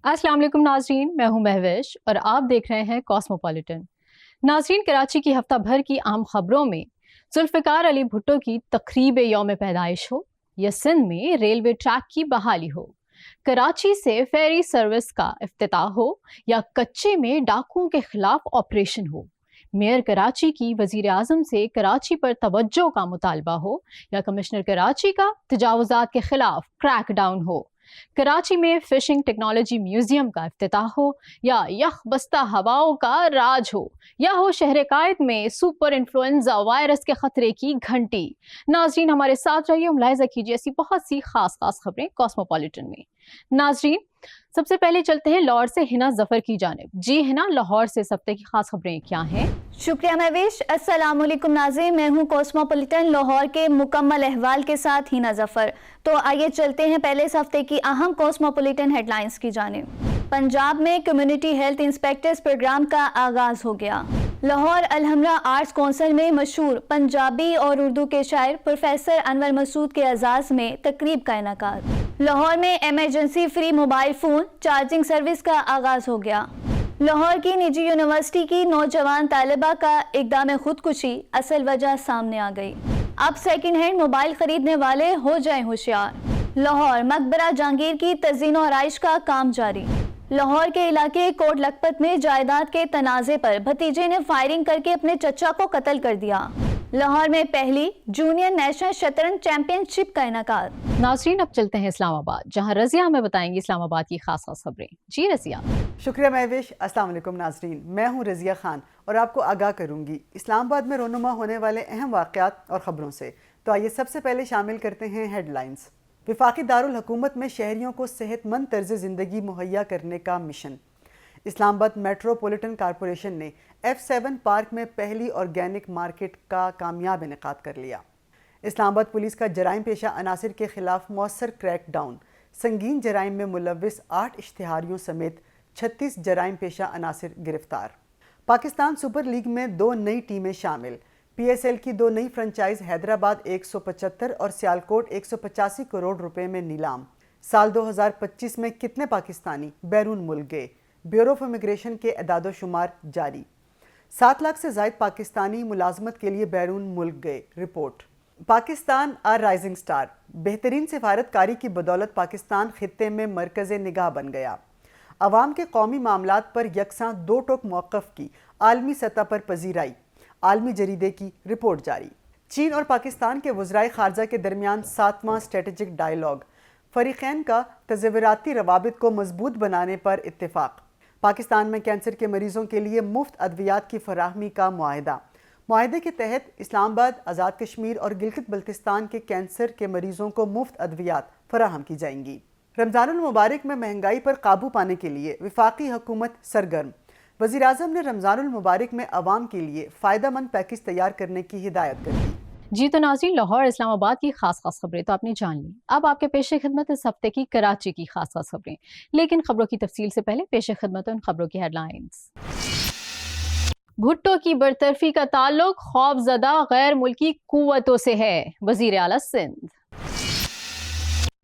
अस्सलाम वालेकुम नाजरीन, मैं हूं महविश और आप देख रहे हैं कॉस्मोपॉलिटन। नाजरीन, कराची की हफ्ता भर की अहम खबरों में जुल्फ़िकार अली भुट्टो की तकरीब यौम पैदाइश हो या सिंध में रेलवे ट्रैक की बहाली हो, कराची से फेरी सर्विस का इफ्तिताह हो या कच्चे में डाकुओं के खिलाफ ऑपरेशन हो, मेयर कराची की वजीर आजम से कराची पर तवज्जो का मुतालबा हो या कमिश्नर कराची का तजावुजात के खिलाफ क्रैक डाउन हो, कराची में फिशिंग टेक्नोलॉजी म्यूजियम का इफ्तिताह हो या यख बस्ता हवाओं का राज हो या हो शहर कायद में सुपर इन्फ्लुएंजा वायरस के खतरे की घंटी। नाजरीन, हमारे साथ रहिए, मुलाहिजा कीजिए ऐसी बहुत सी खास खबरें कॉस्मोपॉलिटन में। नाजरीन, सबसे पहले चलते हैं लाहौर से हिना जफर की जानिब। जी हिना, लाहौर से इस हफ्ते की खास खबरें क्या हैं? शुक्रिया महविश। अस्सलाम वालेकुम नाज़रीन, मैं हूं कॉस्मोपॉलिटन लाहौर के मुकम्मल अहवाल के साथ हिना जफर। तो आइए चलते हैं पहले इस हफ्ते की अहम कॉस्मोपॉलिटन हेडलाइंस की जानिब। पंजाब में कम्युनिटी हेल्थ इंस्पेक्टर्स प्रोग्राम का आगाज हो गया। लाहौर अलहमरा आर्ट्स काउंसिल में मशहूर पंजाबी और उर्दू के शायर प्रोफेसर अनवर मसूद के एजाज़ में तकरीब का इनेकाद। लाहौर में emergency free mobile phone charging service का आगाज हो गया। लाहौर की निजी यूनिवर्सिटी की नौजवान तालिबा का इक़दाम खुदकुशी असल वजह सामने आ गई। अब सेकंड हैंड मोबाइल खरीदने वाले हो जाएं होशियार। लाहौर मकबरा जहांगीर की तज़ीन और आराइश का काम जारी। लाहौर के इलाके कोट लखपत में जायदाद के तनाज़े पर भतीजे ने फायरिंग करके अपने चचा को कत्ल कर दिया। लाहौर में पहली जूनियर नेशनल शतरंज चैंपियनशिप का इनेकाद। नाजरीन, अब चलते हैं इस्लामाबाद, जहां रजिया हमें बताएंगी इस्लामाबाद की खास खबरें। जी रजिया। शुक्रिया महविश। अस्सलाम वालेकुम नाजरीन, मैं हूं रजिया खान और आपको आगाह करूंगी इस्लामाबाद में रोनुमा होने वाले अहम वाक़यात और ख़बरों से। तो आइए सबसे पहले शामिल करते हैं हेडलाइंस। वफाकी दारुल हुकूमत में शहरियों को सेहतमंद तर्ज ज़िंदगी मुहैया करने का मिशन। इस्लामाबाद मेट्रोपॉलिटन कॉरपोरेशन ने F7 पार्क में पहली ऑर्गेनिक मार्केट का कामयाब इनेकाद कर लिया। इस्लामाबाद पुलिस का जराइम पेशा अनासर के खिलाफ मौसर क्रैक डाउन। संगीन जराइम में मुलव्विस 8 इश्तिहारियों समेत 36 जराइम पेशा अनासर गिरफ्तार। पाकिस्तान सुपर लीग में 2 नई टीमें शामिल। PSL की 2 नई फ्रेंचाइज हैदराबाद 175 और सियालकोट 185 करोड़ रुपए में नीलाम। साल 2025 में कितने पाकिस्तानी बैरून मुल्क गए, ब्यूरो ऑफ इमिग्रेशन के एदादो शुमार जारी। 7 लाख से ज़ायद पाकिस्तानी मुलाजमत के लिए बैरून मुल्क गए, रिपोर्ट। पाकिस्तान आ राइजिंग स्टार। बेहतरीन सिफारतकारी की बदौलत पाकिस्तान खित्ते में मरकज़ निगाह बन गया। अवाम के कौमी मामलात पर यकसां दो टोक मौक़िफ़ की आलमी सतह पर पजीराई, आलमी जरीदे की रिपोर्ट जारी। चीन और पाकिस्तान के वज़राए ख़ारजा के दरमियान 7वां स्ट्रेटेजिक डायलॉग। फ़रीक़ैन का तज़व्वुराती रवाबित को मजबूत बनाने पर इत्तेफाक। पाकिस्तान में कैंसर के मरीजों के लिए मुफ्त अद्वियात की फराहमी का मुआहदा। मुआहदे के तहत इस्लामाबाद, आज़ाद कश्मीर और गिलगित बल्तिस्तान के कैंसर के मरीजों को मुफ्त अद्वियात फराहम की जाएंगी। रमज़ानुल मुबारक में महंगाई पर काबू पाने के लिए वफाकी हुकूमत सरगर्म। वज़ीर आज़म ने रमज़ानुल मुबारक में अवाम के लिए फ़ायदेमंद पैकेज तैयार करने की हिदायत कर दी। जी तो नाज़रीन, लाहौर इस्लामाबाद की खास खबरें तो आपने जान ली। अब आपके पेशे खिदमत इस हफ्ते की कराची की खास खबरें, लेकिन खबरों की तफसील से पहले पेशे खिदमत उन खबरों की हेडलाइंस। भुट्टो की बरतरफी का ताल्लुक खौफजदा गैर मुल्की कुव्वतों से है, वजीर आला सिंध।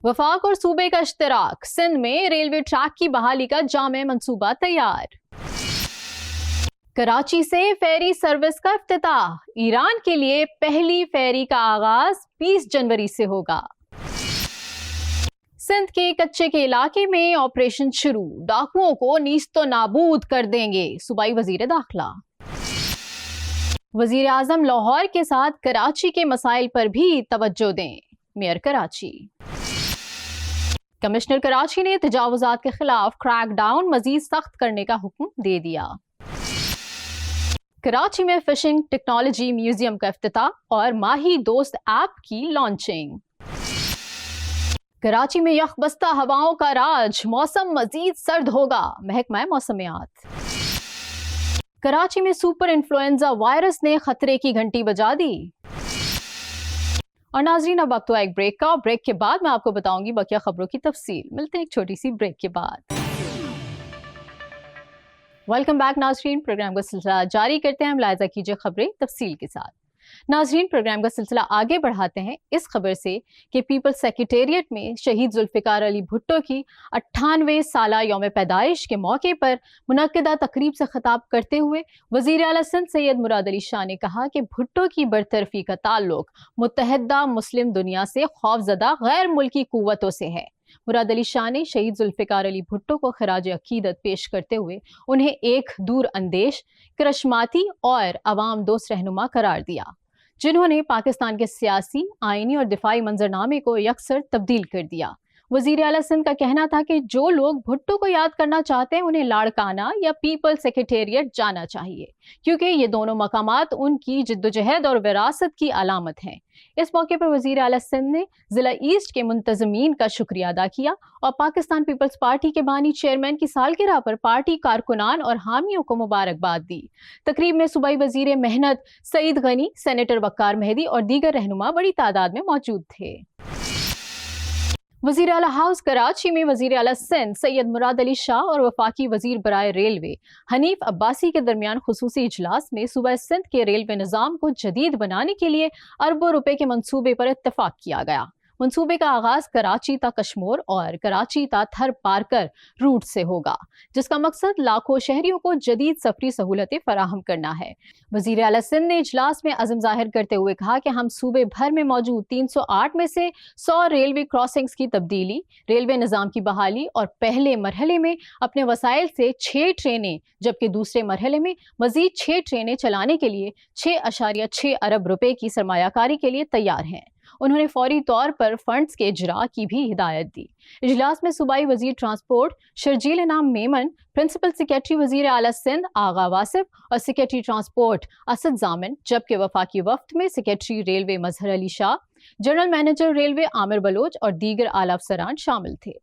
वफाक और सूबे का इश्तराक, सिंध में रेलवे ट्रैक की बहाली का जामे मंसूबा तैयार। कराची से फेरी सर्विस का इफ्तिताह, ईरान के लिए पहली फेरी का आगाज 20 जनवरी से होगा। सिंध के कच्चे के इलाके में ऑपरेशन शुरू, डाकुओं को नीस्तो नाबूद कर देंगे, सूबाई वजीर दाखिला। वजीर आजम लाहौर के साथ कराची के मसाइल पर भी तवज्जो दें, मेयर कराची। कमिश्नर कराची ने तजावुजात के खिलाफ क्रैक डाउन मजीद सख्त करने का हुक्म दे दिया। कराची में फिशिंग टेक्नोलॉजी म्यूजियम का इफ्तिताह और माही दोस्त ऐप की लॉन्चिंग। कराची में यखबस्ता हवाओं का राज, मौसम मजीद सर्द होगा, महकमा मौसमियात। कराची में सुपर इन्फ्लुएंजा वायरस ने खतरे की घंटी बजा दी। और नाजरीन, अब वक्त हुआ एक ब्रेक का। ब्रेक के बाद मैं आपको बताऊंगी बकिया खबरों की तफसील। मिलते हैं एक छोटी सी ब्रेक के बाद। वेलकम बैक नाजरीन, प्रोग्राम का सिलसिला जारी करते हैं। मुलाहिजा कीजिए खबरें तफसील के साथ। नाजरीन, प्रोग्राम का सिलसिला आगे बढ़ाते हैं इस खबर से कि पीपल्स सेक्रेटेरिएट में शहीद जुल्फिकार अली भुट्टो की 98 साला यौम पैदाइश के मौके पर मुनक्किदा तकरीब से खिताब करते हुए वज़ीर आला सिंध सैयद मुराद अली शाह ने कहा कि भुट्टो की बरतरफी का ताल्लुक मुत्तहिदा मुस्लिम दुनिया से खौफजदा गैर मुल्की कुव्वतों से है। मुराद अली शाह ने शहीद जुल्फिकार अली भुट्टो को खराज अकीदत पेश करते हुए उन्हें एक दूर अंदेश, करश्माती और अवाम दोस्त रहनुमा करार दिया, जिन्होंने पाकिस्तान के सियासी, आईनी और दिफाई मंजरनामे को यकसर तब्दील कर दिया। वज़ीर आला सिंध का कहना था कि जो लोग भुट्टो को याद करना चाहते हैं उन्हें लाड़काना या पीपल सेक्रेटेरिएट जाना चाहिए, क्योंकि ये दोनों मकामात उनकी जिद्दोजहद और विरासत की अलामत हैं। इस मौके पर वज़ीर आला सिंध ने ज़िला ईस्ट के मुंतज़मीन का शुक्रिया अदा किया और पाकिस्तान पीपल्स पार्टी के बानी चेयरमैन की सालगिरह पर पार्टी कारकुनान और हामियों को मुबारकबाद दी। तकरीब में सूबाई वज़ीर मेहनत सईद गनी, सेनेटर वक्कार मेहदी और दीगर रहनुमा बड़ी तादाद में मौजूद थे। वज़ीर आला हाउस कराची में वज़ीर आला सिंध सैयद मुराद अली शाह और वफाकी वज़ीर बराए रेलवे हनीफ अब्बासी के दरमियान खुसूसी इजलास में सूबा सिंध के रेलवे निज़ाम को जदीद बनाने के लिए अरबों रुपए के मंसूबे पर इत्तफाक किया गया। मंसूबे का आगाज कराची ता कश्मोर और कराची ता थर पारकर रूट से होगा, जिसका मकसद लाखों शहरियों को जदीद सफरी सहूलतें फराहम करना है। वज़ीर आला सिंध ने इजलास में अज़म जाहिर करते हुए कहा कि हम सूबे भर में मौजूद 308 में से 100 रेलवे क्रॉसिंग्स की तब्दीली, रेलवे निज़ाम की बहाली और पहले मरहले में अपने वसाइल से 6 ट्रेनें, जबकि दूसरे मरहले में मजीद 6 ट्रेनें चलाने के लिए 6.6 अरब रुपए की सरमायाकारी के लिए तैयार हैं। उन्होंने फौरी तौर पर फंड्स के इजरा की भी हिदायत दी। इजलास में सूबाई वजीर ट्रांसपोर्ट शर्जील इनाम मेमन, प्रिंसिपल सेक्रेटरी वजीर आला सिंध आगा वासिफ और सेक्रेटरी ट्रांसपोर्ट असद जामिन, जबकि वफाकी वफ्द में secretary railway Mazhar Ali Shah, general manager railway Amir Baloch और दीगर आला अफसरान शामिल थे।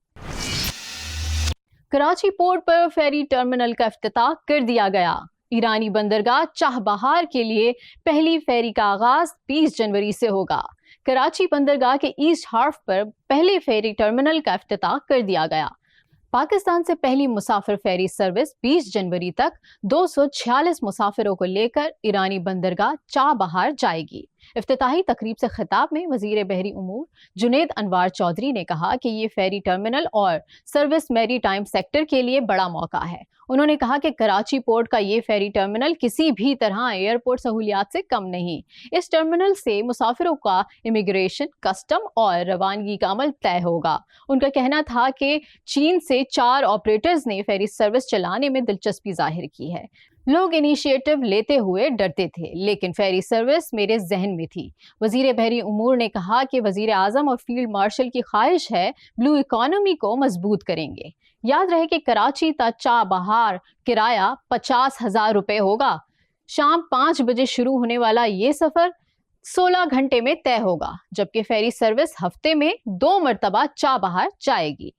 कराची पोर्ट पर फेरी टर्मिनल का इफ्तिताह कर दिया गया। ईरानी बंदरगाह चाहबहार के लिए पहली फेरी का आगाज 20 जनवरी से होगा। कराची बंदरगाह के ईस्ट हार्फ पर पहले फेरी टर्मिनल का इफ्तिताह कर दिया गया। पाकिस्तान से पहली मुसाफिर फेरी सर्विस 20 जनवरी तक 246 मुसाफिरों को लेकर ईरानी बंदरगाह चाहबहार जाएगी। इफ्तिताही तकरीब से खिताब में वजीर बहरी उमूर जुनेद अनवार चौधरी ने कहा कि ये फेरी टर्मिनल और सर्विस मैरी टाइम सेक्टर के लिए बड़ा मौका है। उन्होंने कहा कि कराची पोर्ट का ये फेरी टर्मिनल किसी भी तरह एयरपोर्ट सहूलियात से कम नहीं। इस टर्मिनल से मुसाफिरों का इमिग्रेशन, कस्टम और रवानगी का अमल तय होगा। उनका कहना था कि चीन से 4 ऑपरेटर्स ने फेरी सर्विस चलाने में दिलचस्पी जाहिर की है। लोग इनिशिएटिव लेते हुए डरते थे, लेकिन फेरी सर्विस मेरे जहन में थी। वजीर बहरी उमूर ने कहा कि वजीर आजम और फील्ड मार्शल की ख्वाहिश है ब्लू इकोनॉमी को मजबूत करेंगे। याद रहे कि कराची ता चाहबहार किराया 50,000 रुपए होगा। शाम 5 बजे शुरू होने वाला ये सफर 16 घंटे में तय होगा, जबकि फेरी सर्विस हफ्ते में 2 मरतबा चाहबहार जाएगी।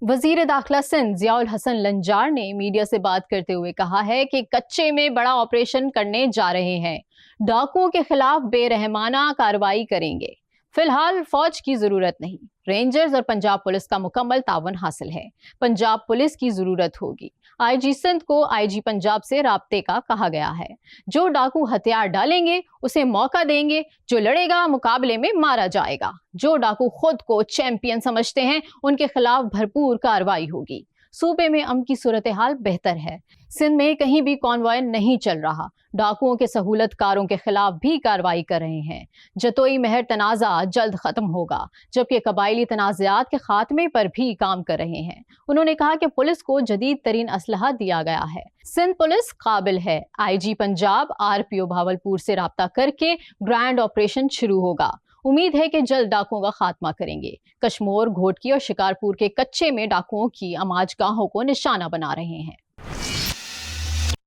वजीर दाखिला सिंध ज़ियाउल हसन लंजार ने मीडिया से बात करते हुए कहा है कि कच्चे में बड़ा ऑपरेशन करने जा रहे हैं। डाकुओं के खिलाफ बेरहमाना कार्रवाई करेंगे। फिलहाल फौज की जरूरत नहीं, रेंजर्स और पंजाब पुलिस का मुकम्मल तावन हासिल है। पंजाब पुलिस की जरूरत होगी। आईजी सिंध को आईजी पंजाब से राब्ते का कहा गया है। जो डाकू हथियार डालेंगे उसे मौका देंगे, जो लड़ेगा मुकाबले में मारा जाएगा। जो डाकू खुद को चैंपियन समझते हैं उनके खिलाफ भरपूर कार्रवाई होगी। सूबे में अमन की सूरत हाल बेहतर है। सिंध में कहीं भी कॉन्वॉय नहीं चल रहा। डाकुओं के सहूलतकारों के खिलाफ भी कार्रवाई कर रहे हैं। जतोई महर तनाज़ा जल्द खत्म होगा, जबकि कबायली तनाज़ात के खात्मे पर भी काम कर रहे हैं। उन्होंने कहा कि पुलिस को जदीद तरीन असलहा दिया गया है। सिंध पुलिस काबिल है। आईजी पंजाब आरपीओ भावलपुर से राब्ता करके ग्रैंड ऑपरेशन शुरू होगा। उम्मीद है कि जल्द डाकुओं का खात्मा करेंगे। कश्मोर, घोटकी और शिकारपुर के कच्चे में डाकुओं की अमाजगाहों को निशाना बना रहे हैं।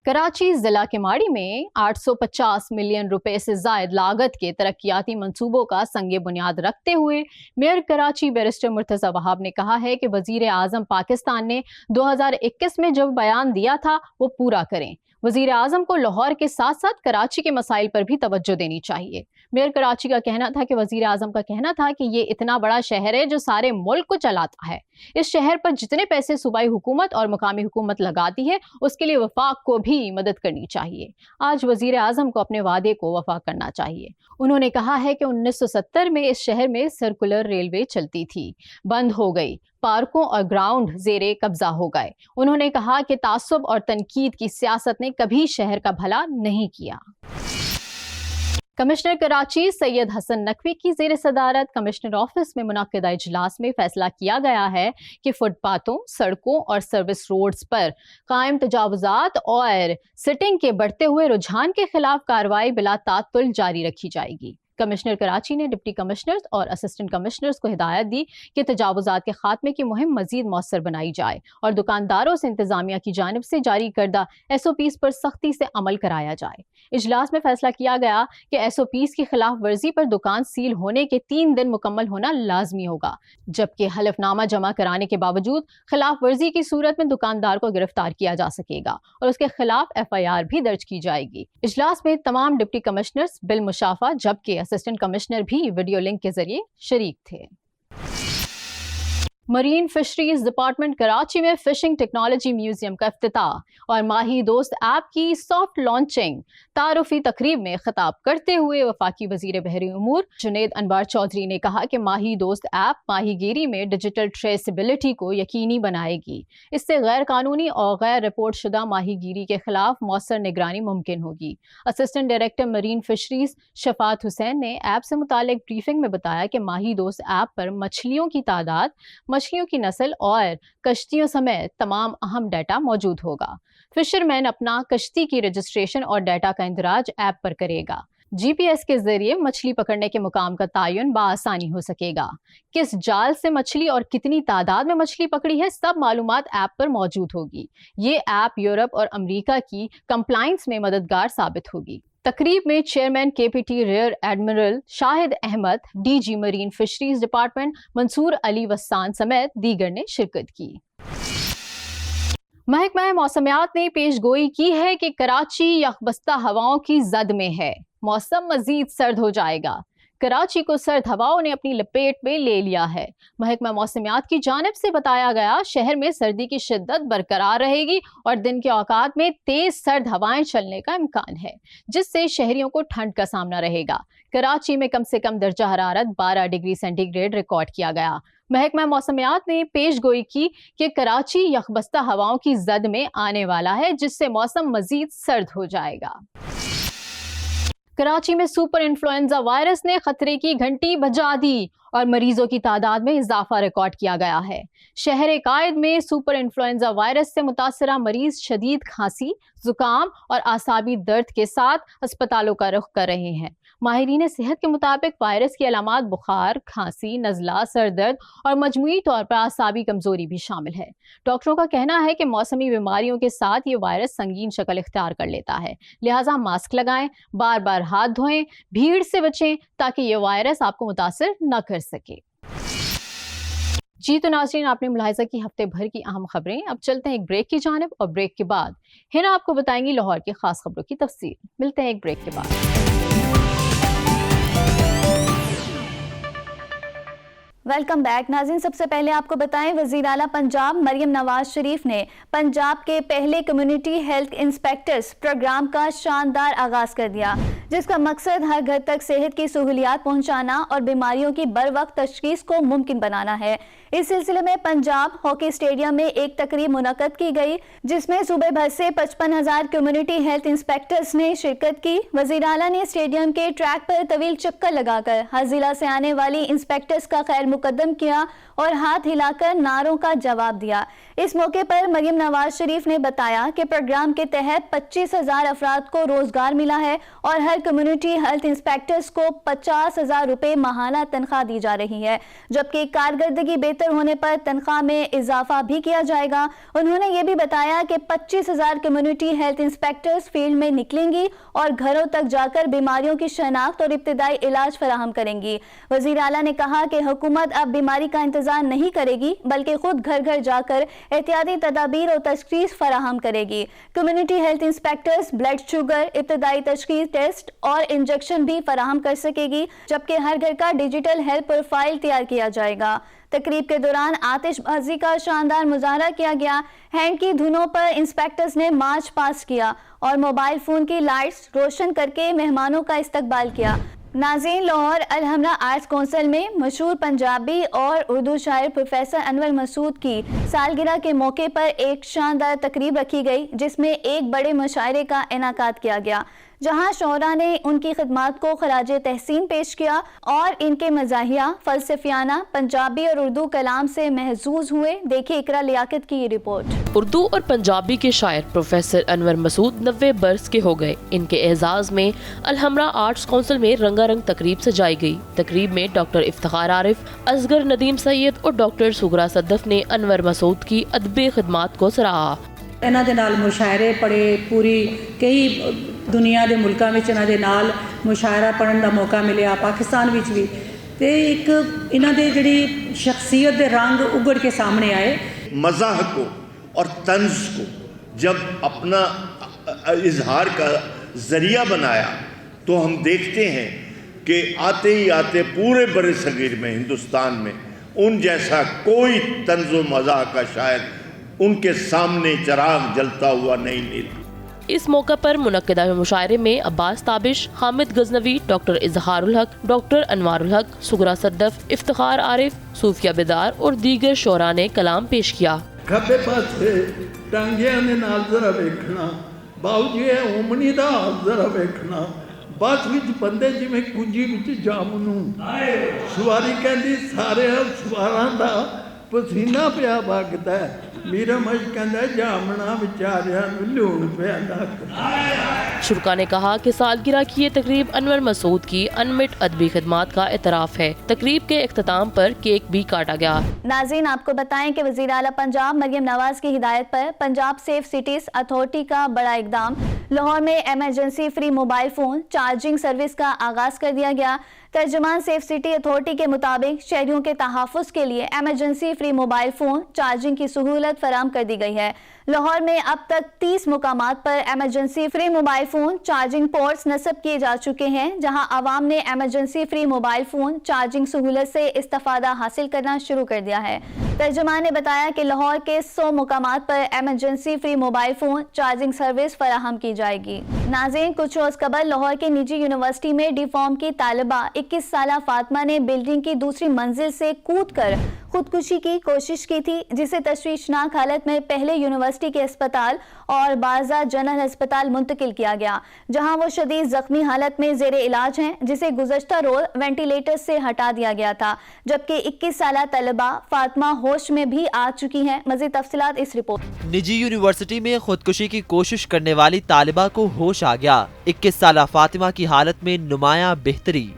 कराची जिला केमाड़ी में 850 मिलियन रुपए से जायद लागत के तरक्याती मंसूबों का संगे बुनियाद रखते हुए मेयर कराची बैरिस्टर मुर्तजा वहाब ने कहा है कि वजीर आजम पाकिस्तान ने 2021 में जब बयान दिया था वो पूरा करें। वजीर आजम को लाहौर के साथ साथ कराची के मसाइल पर भी तवज्जो देनी चाहिए। मेयर कराची का कहना था कि वजीर आजम का कहना था कि ये इतना बड़ा शहर है जो सारे मुल्क को चलाता है। इस शहर पर जितने पैसे सूबाई हुकूमत और मुकामी हुकूमत लगाती है उसके लिए वफाक को भी मदद करनी चाहिए। आज वजीर आजम को अपने वादे को वफा करना चाहिए। उन्होंने कहा है कि 1970 में इस शहर में सर्कुलर रेलवे चलती थी, बंद हो गई, पार्कों और ग्राउंड जेरे कब्जा हो गए। उन्होंने कहा कि तासुब और तनकीद की सियासत ने कभी शहर का भला नहीं किया। कमिश्नर कराची सैयद हसन नकवी की जेर सदारत कमिश्नर ऑफिस में मुनक्किदा इजलास में फैसला किया गया है कि फुटपाथों, सड़कों और सर्विस रोड्स पर कायम तजावुजात और सिटिंग के बढ़ते हुए रुझान के खिलाफ कार्रवाई बिला तातुल जारी रखी जाएगी। कमिश्नर कराची ने डिप्टी कमिश्नर्स और असिस्टेंट कमिश्नर्स को हिदायत दी कि तजावुजात के खात्मे की मुहिम मजीद मौसर बनाई जाए और दुकानदारों से इंतजामिया की जानिब से जारी करदा SOPs पर सख्ती से अमल कराया जाए। इजलास में फैसला किया गया कि SOPs की खिलाफ वर्जी पर दुकान सील होने के 3 दिन मुकम्मल होना लाजमी होगा, जबकि हलफनामा जमा कराने के बावजूद खिलाफ वर्जी की सूरत में दुकानदार को गिरफ्तार किया जा सकेगा और उसके खिलाफ FIR भी दर्ज की जाएगी। इजलास में तमाम डिप्टी कमिश्नर्स बिल मुशाफा जबकि असिस्टेंट कमिश्नर भी वीडियो लिंक के जरिए शरीक थे। मरीन फिशरीज डिपार्टमेंट कराची में फिशिंग टेक्नोलॉजी म्यूजियम का इफ्तिताह और माही दोस्त ऐप की सॉफ्ट लॉन्चिंग तारुफी तकरीब में खिताब करते हुए वफाकी वजीर बहरी उमूर जुनेद अनवार चौधरी ने कहा कि माही दोस्त ऐप माहीगीरी में डिजिटल ट्रेसिबिलिटी को यकीनी बनाएगी। इससे गैर कानूनी और गैर रिपोर्ट शुदा माहीगीरी के खिलाफ मौसर निगरानी मुमकिन होगी। Assistant director marine fisheries Shafaat Hussain ने ऐप से मुतालिक ब्रीफिंग में बताया कि माही दोस्त ऐप पर मछलियों की तादाद, मछलियों की नस्ल और कश्तियों समेत तमाम अहम डाटा मौजूद होगा। फिशरमैन अपना कश्ती की रजिस्ट्रेशन और डाटा का इंदराज ऐप पर करेगा। GPS के जरिए मछली पकड़ने के मुकाम का तयन बआसानी हो सकेगा। किस जाल से मछली और कितनी तादाद में मछली पकड़ी है, सब मालूमात ऐप पर मौजूद होगी। ये ऐप यूरोप और अमेरिका की कंप्लायंस में मददगार साबित होगी। तकरीब में chairman KPT rear admiral Shahid Ahmed, DG marine fisheries department Mansoor Ali Wassan समेत दीगर ने शिरकत की। महकमा मौसमियात ने पेशगोई की है कि कराची यकबस्ता हवाओं की जद में है, मौसम मजीद सर्द हो जाएगा। कराची को सर्द हवाओं ने अपनी लपेट में ले लिया है। महकमा मौसमियात की जानिब से बताया गया शहर में सर्दी की शिद्दत बरकरार रहेगी और दिन के औकात में तेज सर्द हवाएं चलने का इम्कान है, जिससे शहरियों को ठंड का सामना रहेगा। कराची में कम से कम दर्जा हरारत 12 डिग्री सेंटीग्रेड रिकॉर्ड किया गया। महकमा मौसमियात ने पेशगोई की कि कराची यकबस्ता हवाओं की जद में आने वाला है, जिससे मौसम मजीद सर्द हो जाएगा। कराची में सुपर इन्फ्लुएंजा वायरस ने खतरे की घंटी बजा दी और मरीजों की तादाद में इजाफा रिकॉर्ड किया गया है। शहर कायद में सुपर इन्फ्लुएंजा वायरस से मुतासरा मरीज शदीद खांसी, जुकाम और आसाबी दर्द के साथ अस्पतालों का रुख कर रहे हैं। माहिरीन सेहत के मुताबिक वायरस की अलामात बुखार, खांसी, नज़ला, सर दर्द और मजमूई तौर पर आसाबी कमजोरी भी शामिल है। डॉक्टरों का कहना है कि मौसमी बीमारियों के साथ ये वायरस संगीन शक्ल इख्तियार कर लेता है, लिहाजा मास्क लगाएं, बार बार हाथ धोएं, भीड़ से बचें ताकि ये वायरस आपको मुतासिर न कर सके। जी तो नाज़रीन, आपने मुलाहिज़ा की हफ्ते भर की अहम खबरें। अब चलते हैं एक ब्रेक की जानिब और ब्रेक के बाद हिना आपको बताएंगी लाहौर की खास खबरों की तफसील। मिलते हैं एक ब्रेक के बाद। वेलकम बैक नाज़रीन, सबसे पहले आपको बताएं वज़ीर आला पंजाब मरियम नवाज शरीफ ने पंजाब के पहले कम्युनिटी हेल्थ इंस्पेक्टर्स प्रोग्राम का शानदार आगाज़ कर दिया, जिसका मकसद हर घर तक सेहत की सहूलियात पहुंचाना और बीमारियों की बर वक्त तशखीस को मुमकिन बनाना है। इस सिलसिले में पंजाब हॉकी स्टेडियम में एक तकरीब मुनक्कद की गई, जिसमें सूबे भर से 55,000 कम्युनिटी हेल्थ इंस्पेक्टर्स ने शिरकत की। वज़ीर आला ने स्टेडियम के ट्रैक पर तवील चक्कर लगाकर हर जिला से आने वाली इंस्पेक्टर्स का खैर मुकद्दम किया और हाथ हिलाकर नारों का जवाब दिया। इस मौके पर मरियम नवाज शरीफ ने बताया कि प्रोग्राम के तहत 25,000 अफराद को रोजगार मिला है और हर पर कम्युनिटी हेल्थ इंस्पेक्टर्स को 50,000 रुपए माहाना तनख्वाह दी जा रही है, जबकि कारकर्दगी बेहतर होने पर तनख्वाह में इजाफा भी किया जाएगा। उन्होंने ये भी बताया कि 25,000 कम्युनिटी हेल्थ इंस्पेक्टर्स फील्ड में निकलेंगी और घरों तक जाकर बीमारियों की शनाख्त और इब्तिदाई इलाज फराहम करेंगी। वजीर आला ने कहा कि हुकूमत अब बीमारी का इंतजार नहीं करेगी, बल्कि खुद घर घर जाकर एहतियाती तदाबीर और तशखीस फराहम करेगी। Community health inspectors blood sugar, इब्तिदाई तशखीस टेस्ट और इंजेक्शन भी फराहम कर सकेगी, जबकि हर घर का डिजिटल हेल्थ प्रोफाइल तैयार किया जाएगा। तकरीब के दौरान आतिशबाजी का शानदार मुजाहरा किया गया। हैंड की धुनों पर इंस्पेक्टर्स ने मार्च पास किया और मोबाइल फोन की लाइट्स रोशन करके मेहमानों का इस्तकबाल किया। नाज़रीन, लाहौर अलहमरा आर्ट्स काउंसिल में मशहूर पंजाबी और उर्दू शायर प्रोफेसर अनवर मसूद की सालगिरह के मौके पर एक शानदार तकरीब रखी गई, जिसमें एक बड़े मुशायरे का इनाकाद किया गया, जहां शोरा ने उनकी खिदमात को खराजे तहसीन पेश किया और इनके मज़ाहिया, फलसफियाना, पंजाबी और उर्दू कलाम से महजूज हुए। देखिए इकरा लियाकत की ये रिपोर्ट। उर्दू और पंजाबी के शायर प्रोफेसर अनवर मसूद 90 बरस के हो गए। इनके एजाज में अलहमरा आर्ट्स काउंसिल में रंगारंग तकरीब सजाई गई। तकरीब में डॉक्टर इफ्तिखार आरिफ, असगर नदीम सैयद और डॉक्टर सुगरा सदफ ने अनवर मसूद की अदबी खिदमात को सराहा। ਇਹਨਾਂ ਦੇ ਨਾਲ ਮੁਸ਼ਾਇਰੇ ਪੜ੍ਹੇ, ਪੂਰੀ ਕਈ ਦੁਨੀਆ ਦੇ ਮੁਲਕਾਂ ਵਿੱਚ ਇਹਨਾਂ ਦੇ ਨਾਲ ਮੁਸ਼ਾਇਰਾ ਪੜ੍ਹਨ ਦਾ ਮੌਕਾ ਮਿਲਿਆ, ਪਾਕਿਸਤਾਨ ਵਿੱਚ ਵੀ। ਤੇ ਇੱਕ ਇਹਨਾਂ ਦੇ ਜਿਹੜੀ ਸ਼ਖਸੀਅਤ ਦੇ ਰੰਗ ਉਗੜ ਕੇ ਸਾਹਮਣੇ ਆਏ। मज़ाह को और तंज को जब अपना इजहार का ज़रिया बनाया तो हम देखते हैं कि आते ही आते पूरे बड़े सगीर में, हिंदुस्तान में उन जैसा कोई तंज व मज़ाह का शायर उनके सामने चिराग जलता हुआ नहीं मिला। इस मौका पर मुनक्किदा मुशायरे में अब्बास ताबिश, हामिद गजनवी, डॉक्टर इजहारुल हक, डॉक्टर अनवारुल हक, सुगरा सदफ, इफ्तिखार आरिफ, सूफिया बेदार और दीगर शोरा ने कलाम पेश किया। खब्बे पासे टांगियां ने नाल जरा वेखना, बाऊजी ओमनी दा जरा वेखना, बस विच बंदे जिवें कुंजी विच जाम नूं, सवारी कहंदी सारे सवारां दा पसीना पिया वगदा, मेरा मज कहंदा जामना विचारियां नूं लूण पिया नक। शुरका ने कहा कि सालगिरह की ये तकरीब अनवर मसूद की अनमिट अदबी खिदमात का एतराफ़ है। तकरीब के इख्तिताम पर केक भी काटा गया। नाज़रीन, आपको बताएं कि वज़ीर आला पंजाब मरियम नवाज की हिदायत पर पंजाब सेफ सिटीज़ अथॉरिटी का बड़ा इकदाम। लाहौर में emergency free mobile phone charging service का आगाज़ कर दिया गया। तर्जुमान सेफ सिटी अथॉरिटी के मुताबिक शहरियों के तहफ़्फ़ुज़ के लिए emergency free mobile phone charging की सहूलत फराहम कर दी गई है। लाहौर में अब तक 30 मुकामात पर emergency free mobile phone charging ports नस्ब किए जा चुके हैं, जहां आवाम ने emergency free mobile phone charging सहूलत से इस्तिफ़ादा हासिल करना शुरू कर दिया है। तर्जुमान ने बताया कि लाहौर के 100 मुकामात पर emergency free mobile phone charging service फराहम की जाएगी। नाज़रीन, कुछ रोज़ कबल लाहौर की निजी यूनिवर्सिटी में डी फॉर्म की तालिबा 21 साला फातिमा ने बिल्डिंग की दूसरी मंजिल से कूद कर खुदकुशी की कोशिश की थी, जिसे तशवीशनाक हालत में पहले यूनिवर्सिटी के अस्पताल और बाज़ा जनरल अस्पताल मुंतकिल किया गया, जहां वो शदीद जख्मी हालत में ज़ेरे इलाज हैं, जिसे गुज़श्ता रोज़ वेंटिलेटर से हटा दिया गया था। जबकि 21 साला तलबा फातिमा होश में भी आ चुकी हैं। मज़ीद तफसीलात इस रिपोर्ट। निजी यूनिवर्सिटी में खुदकुशी की कोशिश करने वाली तालिबा को होश आ गया। 21 साला फातिमा की हालत में नुमाया बेहतरी।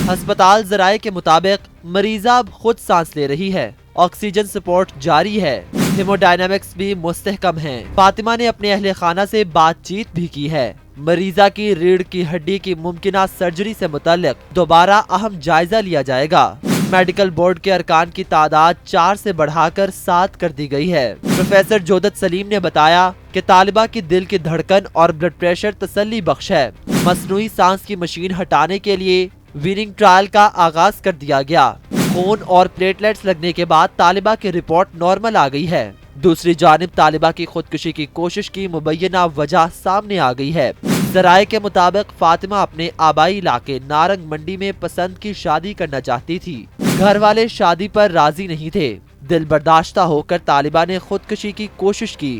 अस्पताल ज़राए के मुताबिक मरीजा अब खुद सांस ले रही है, ऑक्सीजन सपोर्ट जारी है, हेमोडायनामिक्स भी मुस्तहकम हैं। फातिमा ने अपने अहले खाना से बातचीत भी की है। मरीजा की रीढ़ की हड्डी की मुमकिना सर्जरी से मुतल्लिक दोबारा अहम जायजा लिया जाएगा। मेडिकल बोर्ड के अरकान की तादाद 4 से बढ़ाकर 7 कर दी गई है। प्रोफेसर जोदत सलीम ने बताया कि तालिबा की दिल की धड़कन और ब्लड प्रेशर तसल्ली बख्श है। मसनूई सांस की मशीन हटाने के लिए वीनिंग ट्रायल का आगाज कर दिया गया। खून और प्लेटलेट्स लगने के बाद तालिबा की रिपोर्ट नॉर्मल आ गई है। दूसरी जानिब तालिबा की खुदकुशी की कोशिश की मुबैना वजह सामने आ गई है। ज़राए के मुताबिक फातिमा अपने आबाई इलाके नारंग मंडी में पसंद की शादी करना चाहती थी। घर वाले शादी पर राजी नहीं थे। दिल बर्दाश्ता होकर तालिबा ने खुदकुशी की कोशिश की।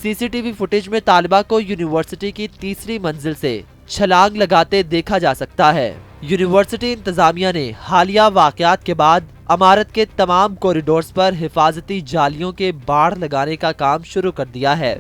सीसीटीवी फुटेज में तालिबा को यूनिवर्सिटी की तीसरी मंजिल से छलांग लगाते देखा जा सकता है। यूनिवर्सिटी इंतजामिया ने हालिया वाकयात के बाद इमारत के तमाम कॉरिडोर्स पर हिफाजती जालियों के बाड़ लगाने का काम शुरू कर दिया है।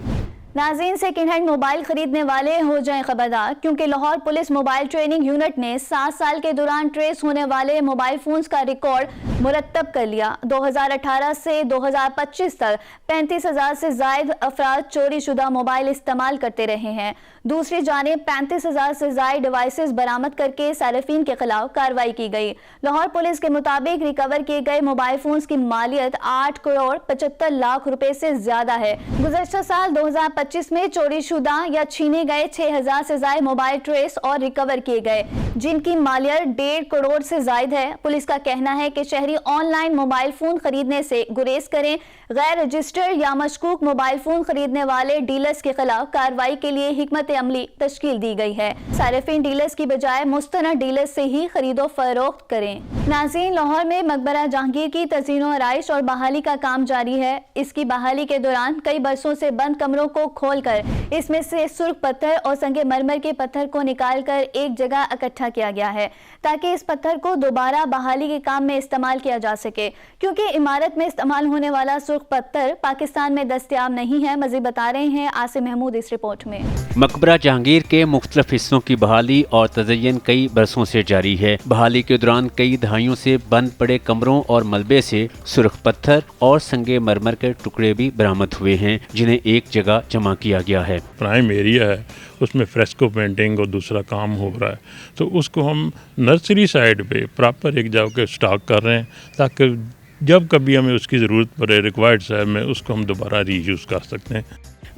नाज़रीन, सेकेंड हैंड मोबाइल खरीदने वाले हो जाएं खबरदार, क्योंकि Lahore police mobile training unit ने 7 साल के दौरान ट्रेस होने वाले मोबाइल फोन्स का रिकॉर्ड मुरतब कर लिया। 2018 से 2025 तक 35,000 से जायद अफराद चोरी शुदा मोबाइल इस्तेमाल करते रहे हैं। दूसरी जानिब 35,000 से जायद डिवाइसेस बरामद करके सारिफीन के खिलाफ कार्रवाई की गई। लाहौर पुलिस के मुताबिक रिकवर किए गए मोबाइल फोन्स की मालियत 8 करोड़ 75 लाख रुपए से ज्यादा है। गुज़श्ता साल 2025 में चोरी शुदा या छीने गए 6,000 से ज्यादा मोबाइल ट्रेस और रिकवर किए गए, जिनकी मालियत 1.5 करोड़ से ज्यादा है। पुलिस का कहना है कि शहरी ऑनलाइन मोबाइल फोन खरीदने से गुरेज करें। गैर रजिस्टर्ड या मशकूक मोबाइल फोन खरीदने वाले डीलर्स के खिलाफ कार्रवाई के लिए हिकमत अमली तश्कील दी गई है। सारिफीन डीलर्स की बजाय मुस्तनद डीलर्स से ही खरीदो फरोख्त करें। नाज़रीन, लाहौर में मकबरा जहांगीर की तज़ीनो आराइश और बहाली का काम जारी है। इसकी बहाली के दौरान कई बरसों से बंद कमरों को खोलकर इसमें से सुर्ख पत्थर और संगे मरमर के पत्थर को निकालकर एक जगह इकट्ठा किया गया है, ताकि इस पत्थर को दोबारा बहाली के काम में इस्तेमाल किया जा सके, क्योंकि इमारत में इस्तेमाल होने वाला सुर्ख पत्थर पाकिस्तान में दस्तयाब नहीं है। मज़ीद बता रहे हैं आसिम महमूद इस रिपोर्ट में। मकबरा जहांगीर के मुख्तलिफ हिस्सों की बहाली और तज़य्युन कई बरसों से जारी है। बहाली के दौरान कई दहाइयों से बंद पड़े कमरों और मलबे से सुर्ख पत्थर और संगे मरमर के टुकड़े भी बरामद हुए हैं, जिन्हें एक जगह जमा किया गया है। प्राइम एरिया है, उसमें फ्रेस्को पेंटिंग और दूसरा काम हो रहा है, तो उसको हम नर्सरी साइड पे प्रॉपर एक जगह के स्टॉक कर रहे हैं, ताकि जब कभी हमें उसकी ज़रूरत पड़े रिक्वायर्ड साहब में उसको हम दोबारा रीयूज़ कर सकते हैं।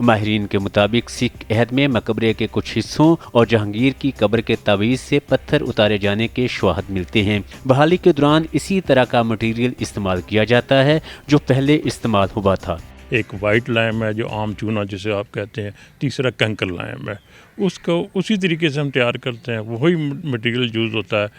माहिरीन के मुताबिक सिख अहद में मकबरे के कुछ हिस्सों और जहांगीर की कब्र के तावीज़ से पत्थर उतारे जाने के शवाहद मिलते हैं। बहाली के दौरान इसी तरह का मटीरियल इस्तेमाल किया जाता है जो पहले इस्तेमाल हुआ था। एक वाइट लाइम है जो आम चूना जिसे आप कहते हैं, तीसरा कंकर लाइम है, उसको उसी तरीके से हम तैयार करते हैं, वही मटेरियल यूज़ होता है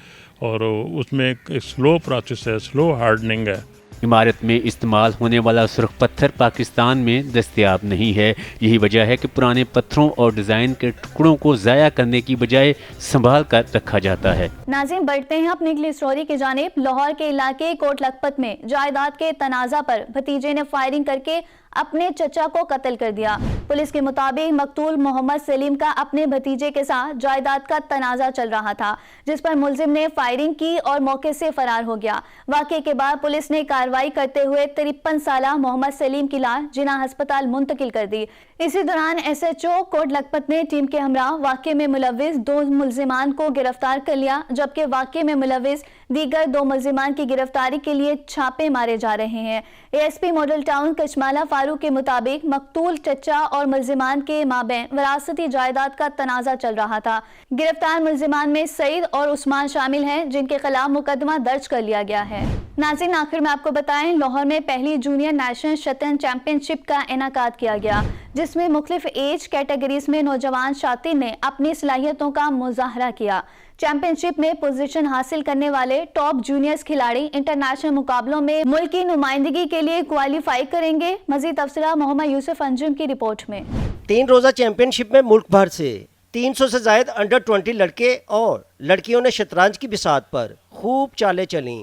और उसमें एक स्लो प्रोसेस है, स्लो हार्डनिंग है। इमारत में इस्तेमाल होने वाला सुर्ख पत्थर पाकिस्तान में दस्तयाब नहीं है। यही वजह है कि पुराने पत्थरों और डिज़ाइन के टुकड़ों को ज़ाया करने की बजाय संभाल कर रखा जाता है। नाज़रीन, बढ़ते हैं अपनी अगली स्टोरी की जानिब। लाहौर के इलाके कोट लखपत में जायदाद के तनाज़ा पर भतीजे ने फायरिंग करके अपने चचा को कत्ल कर दिया। पुलिस के मुताबिक मकतूल मोहम्मद सलीम का अपने भतीजे के साथ जायदाद का तनाज़ा चल रहा था, जिस पर मुलजिम ने फायरिंग की और मौके से फरार हो गया। वाक़े के बाद पुलिस ने कार्रवाई करते हुए 53 साला मोहम्मद सलीम की लाश जिना अस्पताल मुंतकिल कर दी। इसी दौरान SHO कोट लखपत ने टीम के हमरा वाक़े में मुलविस 2 मुलजिमान को गिरफ्तार कर लिया, जबकि वाक़े में मुलविस दीगर 2 मुलजिमान की गिरफ्तारी के लिए छापे मारे जा रहे हैं। ASP मॉडल टाउन कचमाला फारूक के मुताबिक मकतूल चचा और मुलजिमान के माबैन विरासती जायदाद का तनाज़ा चल रहा था। गिरफ्तार मुलजिमान में सईद और उस्मान शामिल हैं, जिनके खिलाफ मुकदमा दर्ज कर लिया गया है। नाज़रीन, आखिर में आपको बताएं, लाहौर में पहली जूनियर नेशनल शतरंज चैंपियनशिप का इनेकाद किया गया, जिसमें मुख्तलिफ एज कैटेगरीज में नौजवान शातिर ने अपनी सलाहियतों का मुजाहरा किया। चैंपियनशिप में पोजीशन हासिल करने वाले टॉप जूनियर्स खिलाड़ी इंटरनेशनल मुकाबलों में मुल्क की नुमाइंदगी के लिए क्वालिफाई करेंगे। मजीद तफसीलात मोहम्मद यूसुफ अंजुम की रिपोर्ट में। 3 रोज़ा चैंपियनशिप में मुल्क भर से 300 से जायद अंडर 20 लड़के और लड़कियों ने शतरंज की बिसात पर खूब चालें चली।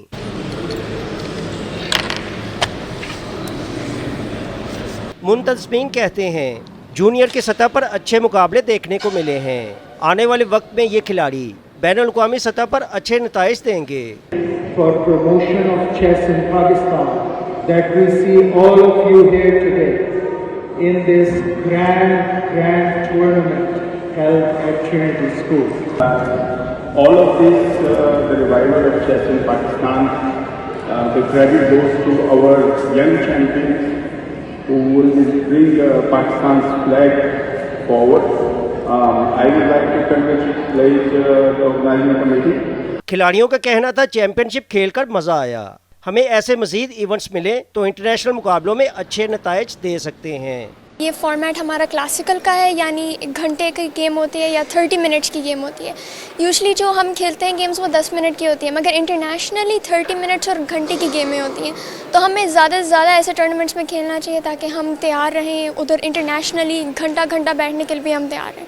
मुंतज़मीन कहते हैं जूनियर की सतह पर अच्छे मुकाबले देखने को मिले हैं। आने वाले वक्त में ये खिलाड़ी बैनुल-अक़वामी सतह पर अच्छे नताइज देंगे। For promotion of chess in Pakistan, that we see all of you here today in this grand tournament held at Trinity School. All of this, the revival of chess in Pakistan, the credit goes to our young champions who will bring Pakistan's flag forward. I would like to congratulate the organizing committee. खिलाड़ियों का कहना था championship खेलकर मज़ा आया, हमें ऐसे मज़ीद इवेंट्स मिले तो इंटरनेशनल मुकाबलों में अच्छे नताइज दे सकते हैं। ये फॉर्मेट हमारा क्लासिकल का है, यानी 1 घंटे की गेम होती है या 30 मिनट्स की गेम होती है। यूजुअली जो हम खेलते हैं गेम्स वो 10 मिनट की होती है, मगर इंटरनेशनली 30 मिनट्स और घंटे की गेमें होती हैं। तो हमें ज़्यादा से ज़्यादा ऐसे टूर्नामेंट्स में खेलना चाहिए ताकि हम तैयार रहें, उधर इंटरनेशनली घंटा बैठने के लिए भी हम तैयार रहें।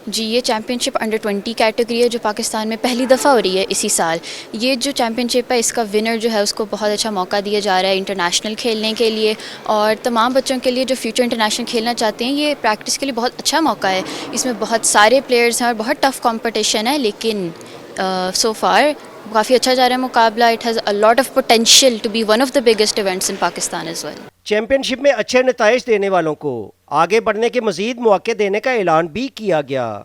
جی یہ چیمپئن شپ انڈر 20 کیٹیگری ہے جو پاکستان میں پہلی دفعہ ہو رہی ہے اسی سال. یہ جو چیمپئن شپ ہے اس کا ونر جو ہے اس کو بہت اچھا موقع دیا جا رہا ہے انٹرنیشنل کھیلنے کے لیے, اور تمام بچوں کے لیے جو فیوچر انٹرنیشنل کھیلنا چاہتے ہیں یہ پریکٹس کے لیے بہت اچھا موقع ہے. اس میں بہت سارے پلیئرز ہیں اور بہت ٹف کمپٹیشن ہے, لیکن سو فار کافی اچھا جا رہا ہے مقابلہ. It has a lot of potential to be one of the biggest events in Pakistan as well. Championship میں اچھے نتائج دینے والوں کو آگے بڑھنے کے مزید مواقع دینے کا اعلان بھی کیا گیا.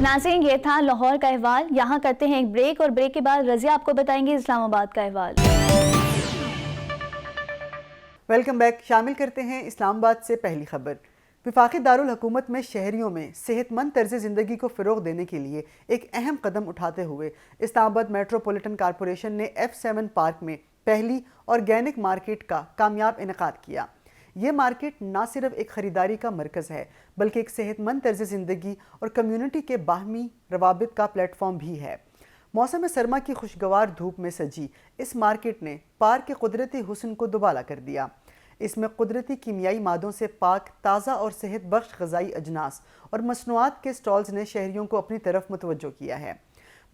ناظرین یہ تھا لاہور کا احوال. یہاں کرتے ہیں ایک بریک, اور بریک کے بعد رضیہ آپ کو بتائیں گے اسلام آباد کا احوال. Welcome back. شامل کرتے ہیں اسلام آباد سے پہلی خبر. وفاقی دارالحکومت میں شہریوں میں صحت مند طرز زندگی کو فروغ دینے کے لیے ایک اہم قدم اٹھاتے ہوئے اسلام آباد میٹروپولیٹن کارپوریشن نے F7 پارک میں پہلی آرگینک مارکیٹ کا کامیاب انعقاد کیا. یہ مارکیٹ نہ صرف ایک خریداری کا مرکز ہے بلکہ ایک صحت مند طرز زندگی اور کمیونٹی کے باہمی روابط کا پلیٹ فارم بھی ہے. موسم سرما کی خوشگوار دھوپ میں سجی اس مارکیٹ نے پارک کے قدرتی حسن کو دوبالا کر دیا. اس میں قدرتی کیمیائی مادوں سے پاک, تازہ اور صحت بخش غذائی اجناس اور مصنوعات کے سٹالز نے شہریوں کو اپنی طرف متوجہ کیا ہے.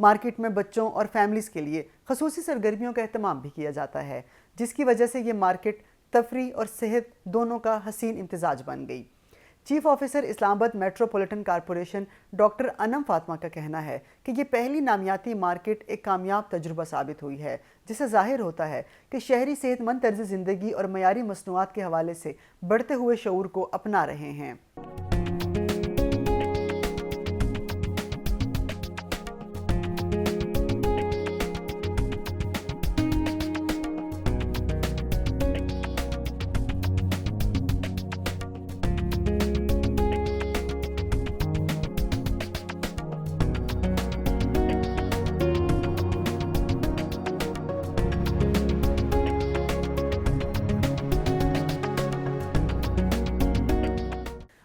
مارکیٹ میں بچوں اور فیملیز کے لیے خصوصی سرگرمیوں کا اہتمام بھی کیا جاتا ہے, جس کی وجہ سے یہ مارکیٹ تفریح اور صحت دونوں کا حسین امتزاج بن گئی. چیف آفیسر اسلام آباد میٹروپولیٹن کارپوریشن ڈاکٹر انم فاطمہ کا کہنا ہے کہ یہ پہلی نامیاتی مارکیٹ ایک کامیاب تجربہ ثابت ہوئی ہے, جس سے ظاہر ہوتا ہے کہ شہری صحت مند طرز زندگی اور معیاری مصنوعات کے حوالے سے بڑھتے ہوئے شعور کو اپنا رہے ہیں.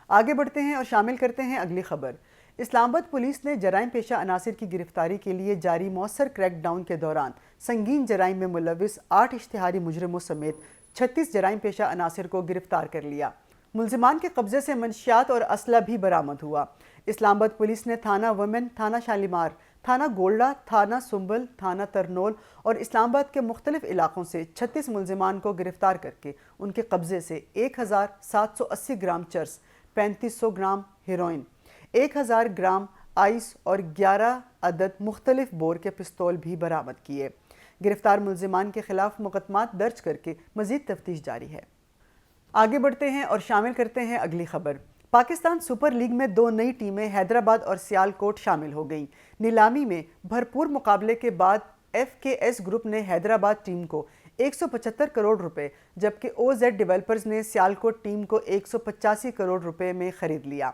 آگے بڑھتے ہیں اور شامل کرتے ہیں اگلی خبر. اسلام آباد پولیس نے جرائم پیشہ عناصر کی گرفتاری کے لیے جاری مؤثر کریک ڈاؤن کے دوران سنگین جرائم میں ملوث 8 اشتہاری مجرموں سمیت 36 جرائم پیشہ عناصر کو گرفتار کر لیا. ملزمان کے قبضے سے منشیات اور اسلحہ بھی برآمد ہوا. اسلام آباد پولیس نے تھانہ وومن, تھانہ شالیمار, تھانہ گولڈا, تھانہ سنبل, تھانہ ترنول اور اسلام آباد کے مختلف علاقوں سے 36 ملزمان کو گرفتار کر کے ان کے قبضے سے 1780 گرام چرس, 3500 گرام ہیروئن, 1000 گرام آئس اور 11 عدد مختلف بور کے پستول بھی برآمد کیے. گرفتار ملزمان کے خلاف مقدمات درج کر کے مزید تفتیش جاری ہے. آگے بڑھتے ہیں اور شامل کرتے ہیں اگلی خبر. پاکستان سپر لیگ میں 2 نئی ٹیمیں حیدرآباد اور سیالکوٹ شامل ہو گئیں. نیلامی میں بھرپور مقابلے کے بعد FKS گروپ نے حیدرآباد ٹیم کو 175 کروڑ روپے جبکہ OZ ڈیولپرز نے سیالکوٹ ٹیم کو 185 کروڑ روپے میں خرید لیا.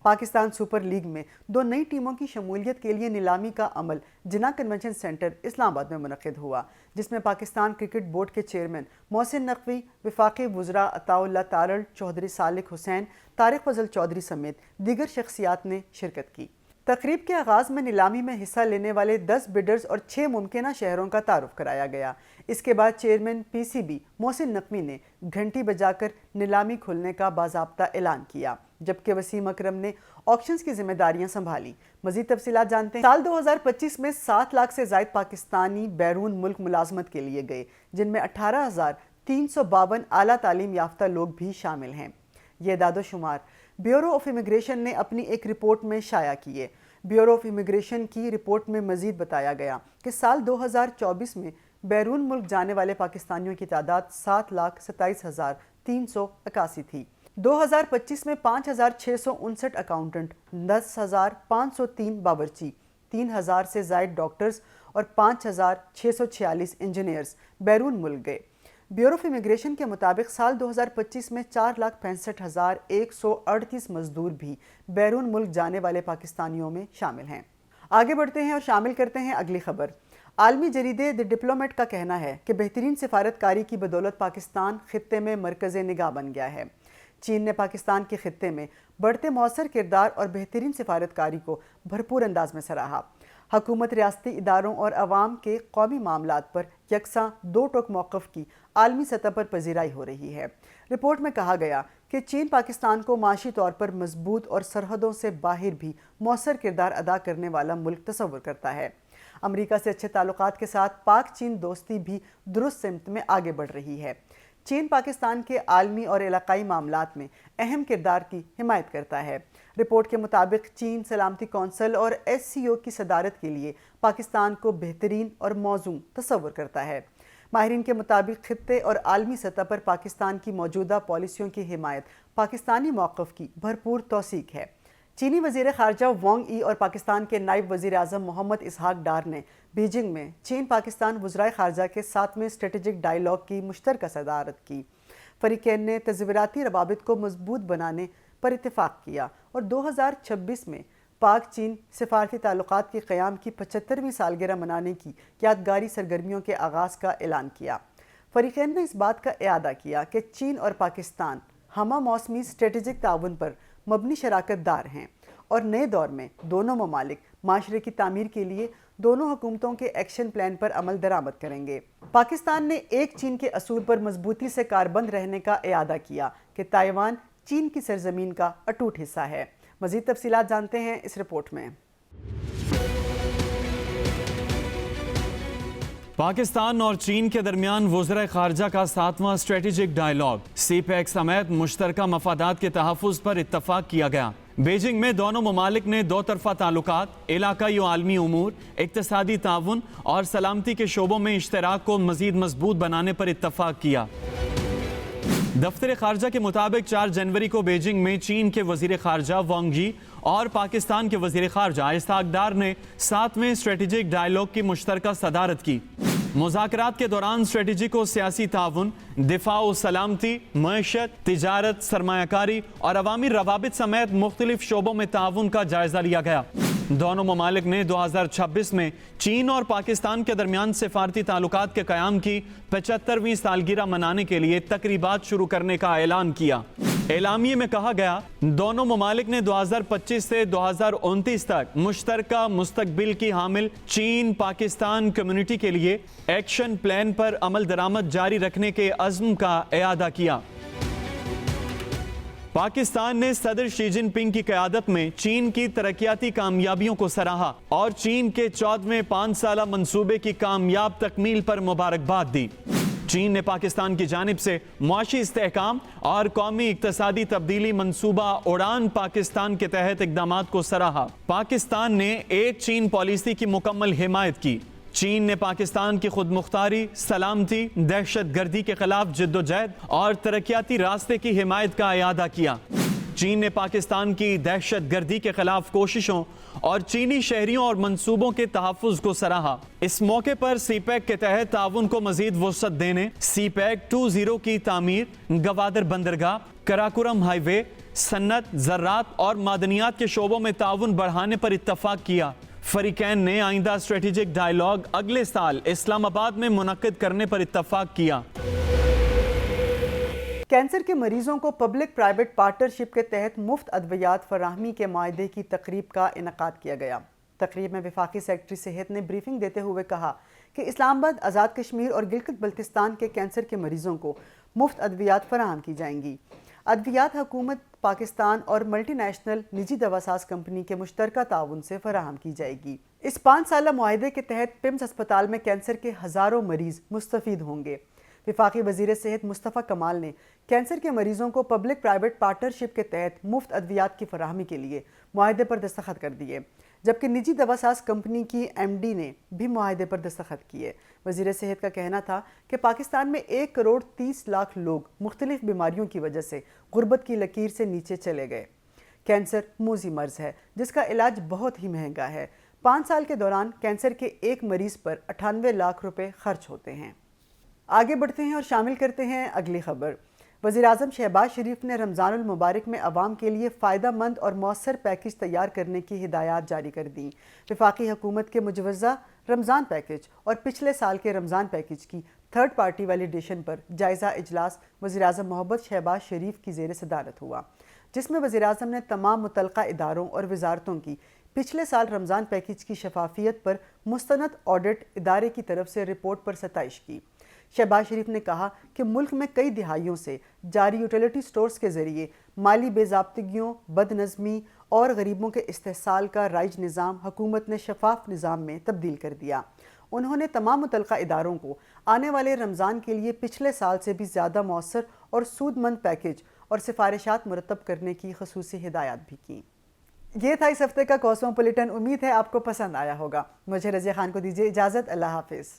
پاکستان سپر لیگ میں 2 نئی ٹیموں کی شمولیت کے لیے نیلامی کا عمل جناح کنونشن سینٹر اسلام آباد میں منعقد ہوا, جس میں پاکستان کرکٹ بورڈ کے چیئرمین محسن نقوی, وفاقی وزراء عطاء اللہ تارڑ, چودھری صالح حسین, طارق فضل چودھری سمیت دیگر شخصیات نے شرکت کی. تقریب کے آغاز میں نیلامی میں حصہ لینے والے 10 بڈرز اور 6 ممکنہ شہروں کا تعارف کرایا گیا. اس کے بعد چیئرمین PCB محسن نقوی نے گھنٹی بجا کر نیلامی کھلنے کا باضابطہ اعلان کیا, جبکہ وسیم اکرم نے آکشنز کی ذمہ داریاں سنبھالی. مزید تفصیلات جانتے ہیں. سال 2025 میں 7 لاکھ سے زائد پاکستانی بیرون ملک ملازمت کے لیے گئے, جن میں 18,352 اعلیٰ تعلیم یافتہ لوگ بھی شامل ہیں. یہ اعداد و شمار بیورو آف امیگریشن نے اپنی ایک رپورٹ میں شائع کیے. بیورو آف امیگریشن کی رپورٹ میں مزید بتایا گیا کہ سال 2024 میں بیرون ملک جانے والے پاکستانیوں کی تعداد 7,27,381 تھی. 2025 میں 5,659 اکاؤنٹنٹ, 10,503 باورچی, 3,000 سے زائد ڈاکٹرز اور 5,646 انجینئرز بیرون ملک گئے. بیورو آف امیگریشن کے مطابق سال 2025 میں 4,65,138 مزدور بھی بیرون ملک جانے والے پاکستانیوں میں شامل ہیں. آگے بڑھتے ہیں اور شامل کرتے ہیں اگلی خبر. عالمی جریدے دی ڈپلومیٹ کا کہنا ہے کہ بہترین سفارتکاری کی بدولت پاکستان خطے میں مرکز نگاہ بن گیا ہے. چین نے پاکستان کے خطے میں بڑھتے مؤثر کردار اور بہترین سفارتکاری کو بھرپور انداز میں سراہا. حکومت ریاستی اداروں اور عوام کے قومی معاملات پر یکساں 2 ٹوک موقف کی عالمی سطح پر پذیرائی ہو رہی ہے. رپورٹ میں کہا گیا کہ چین پاکستان کو معاشی طور پر مضبوط اور سرحدوں سے باہر بھی مؤثر کردار ادا کرنے والا ملک تصور کرتا ہے۔ امریکہ سے اچھے تعلقات کے ساتھ پاک چین دوستی بھی درست سمت میں آگے بڑھ رہی ہے۔ چین پاکستان کے عالمی اور علاقائی معاملات میں اہم کردار کی حمایت کرتا ہے۔ رپورٹ کے مطابق چین سلامتی کونسل اور SCO کی صدارت کے لیے پاکستان کو بہترین اور موزوں تصور کرتا ہے۔ ماہرین کے مطابق خطے اور عالمی سطح پر پاکستان کی موجودہ پالیسیوں کی حمایت پاکستانی موقف کی بھرپور توثیق ہے۔ چینی وزیر خارجہ وانگ ای اور پاکستان کے نائب وزیر اعظم محمد اسحاق ڈار نے بیجنگ میں چین پاکستان وزرائے خارجہ کے 7ویں اسٹریٹجک ڈائیلاگ کی مشترکہ صدارت کی۔ فریقین نے تصوراتی روابط کو مضبوط بنانے پر اتفاق کیا اور 2026 میں پاک چین سفارتی تعلقات کے قیام کی 75ویں سالگرہ منانے کی یادگاری سرگرمیوں کے آغاز کا اعلان کیا۔ فریقین نے اس بات کا اعادہ کیا کہ چین اور پاکستان ہمہ موسمی اسٹریٹجک تعاون پر مبنی شراکت دار ہیں اور نئے دور میں دونوں ممالک معاشرے کی تعمیر کے لیے دونوں حکومتوں کے ایکشن پلان پر عمل درآمد کریں گے۔ پاکستان نے ایک چین کے اصول پر مضبوطی سے کاربند رہنے کا اعادہ کیا کہ تائیوان چین کی سرزمین کا اٹوٹ حصہ ہے۔ مزید تفصیلات جانتے ہیں اس رپورٹ میں۔ پاکستان اور چین کے درمیان وزرائے خارجہ کا 7واں اسٹریٹجک ڈائیلاگ CPEC سمیت مشترکہ مفادات کے تحفظ پر اتفاق کیا گیا۔ بیجنگ میں دونوں ممالک نے دو طرفہ تعلقات، علاقائی و عالمی امور، اقتصادی تعاون اور سلامتی کے شعبوں میں اشتراک کو مزید مضبوط بنانے پر اتفاق کیا۔ دفتر خارجہ کے مطابق 4 جنوری کو بیجنگ میں چین کے وزیر خارجہ وانگ ای اور پاکستان کے وزیر خارجہ اسحاق ڈار نے 7ویں اسٹریٹجک ڈائیلاگ کی مشترکہ صدارت کی۔ مذاکرات کے دوران اسٹریٹجک و سیاسی تعاون، دفاع و سلامتی، معیشت، تجارت، سرمایہ کاری اور عوامی روابط سمیت مختلف شعبوں میں تعاون کا جائزہ لیا گیا۔ دونوں ممالک نے 2026 میں چین اور پاکستان کے درمیان سفارتی تعلقات کے قیام کی 75ویں سالگرہ منانے کے لیے تقریبات شروع کرنے کا اعلان کیا۔ اعلامیے میں کہا گیا، دونوں ممالک نے 2025 سے 2029 تک مشترکہ مستقبل کی حامل چین پاکستان کمیونٹی کے لیے ایکشن پلان پر عمل درآمد جاری رکھنے کے عزم کا اعادہ کیا۔ پاکستان نے صدر شی جن پنگ کی قیادت میں چین کی ترقیاتی کامیابیوں کو سراہا اور چین کے 14ویں 5 سالہ منصوبے کی کامیاب تکمیل پر مبارکباد دی۔ چین نے پاکستان کی جانب سے معاشی استحکام اور قومی اقتصادی تبدیلی منصوبہ اڑان پاکستان کے تحت اقدامات کو سراہا۔ پاکستان نے ایک چین پالیسی کی مکمل حمایت کی۔ چین نے پاکستان کی خود مختاری، سلامتی، دہشت گردی کے خلاف جدوجہد اور ترقیاتی راستے کی حمایت کا اعادہ کیا۔ چین نے پاکستان کی دہشت گردی کے خلاف کوششوں اور چینی شہریوں اور منصوبوں کے تحفظ کو سراہا۔ اس موقع پر CPEC کے تحت تعاون کو مزید وسعت دینے، CPEC 2.0 کی تعمیر، گوادر بندرگاہ، کراکورم ہائی وے، صنعت، زراعت اور معدنیات کے شعبوں میں تعاون بڑھانے پر اتفاق کیا۔ فریقین نے آئندہ اسٹریٹجک ڈائیلاگ اگلے سال اسلام آباد میں منعقد کرنے پر اتفاق کیا۔ کینسر کے مریضوں کو پبلک پرائیویٹ پارٹنرشپ کے تحت مفت ادویات فراہمی کے معاہدے کی تقریب کا انعقاد کیا گیا۔ تقریب میں وفاقی سیکرٹری صحت نے بریفنگ دیتے ہوئے کہا کہ اسلام آباد، آزاد کشمیر اور گلگت بلتستان کے کینسر کے مریضوں کو مفت ادویات فراہم کی جائیں گی۔ ادویات حکومت پاکستان اور ملٹی نیشنل نجی دواساز کمپنی کے مشترکہ تعاون سے فراہم کی جائے گی۔ اس 5 سالہ معاہدے کے تحت پمز ہسپتال میں کینسر کے ہزاروں مریض مستفید ہوں گے۔ وفاقی وزیر صحت مصطفیٰ کمال نے کینسر کے مریضوں کو پبلک پرائیویٹ پارٹنرشپ کے تحت مفت ادویات کی فراہمی کے لیے معاہدے پر دستخط کر دیے، جبکہ نجی دواساز کمپنی کی MD نے بھی معاہدے پر دستخط کیے۔ وزیر صحت کا کہنا تھا کہ پاکستان میں 1.30 کروڑ لوگ مختلف بیماریوں کی وجہ سے غربت کی لکیر سے نیچے چلے گئے۔ کینسر موذی مرض ہے جس کا علاج بہت ہی مہنگا ہے۔ 5 سال کے دوران کینسر کے ایک مریض پر 98 لاکھ روپے خرچ ہوتے ہیں۔ آگے بڑھتے ہیں اور شامل کرتے ہیں اگلی خبر۔ وزیراعظم شہباز شریف نے رمضان المبارک میں عوام کے لیے فائدہ مند اور مؤثر پیکج تیار کرنے کی ہدایات جاری کر دیں۔ وفاقی حکومت کے مجوزہ رمضان پیکج اور پچھلے سال کے رمضان پیکج کی تھرڈ پارٹی ویلیڈیشن پر جائزہ اجلاس وزیراعظم محمد شہباز شریف کی زیر صدارت ہوا، جس میں وزیراعظم نے تمام متعلقہ اداروں اور وزارتوں کی پچھلے سال رمضان پیکج کی شفافیت پر مستند آڈٹ ادارے کی طرف سے رپورٹ پر ستائش کی۔ शहबाज शरीफ ने कहा कि मुल्क में कई दिहाइयों से जारी यूटिलिटी स्टोर्स के ज़रिए माली बेज़ाब्तगियों, बदनज़मी और गरीबों के इस्तेहसाल का राइज निज़ाम हुकूमत ने शफाफ निज़ाम में तब्दील कर दिया। उन्होंने तमाम मुतल्लिक़ा इदारों को आने वाले रमज़ान के लिए पिछले साल से भी ज़्यादा मौसर और सूदमंद पैकेज और सिफारिशात मुरतब करने की ख़ुसूसी हिदायत भी की। ये था इस हफ्ते का कॉस्मोपॉलिटन। उम्मीद है आपको पसंद आया होगा। मुझे रज़िया खान को दीजिए इजाज़त। अल्लाह हाफ़िज़।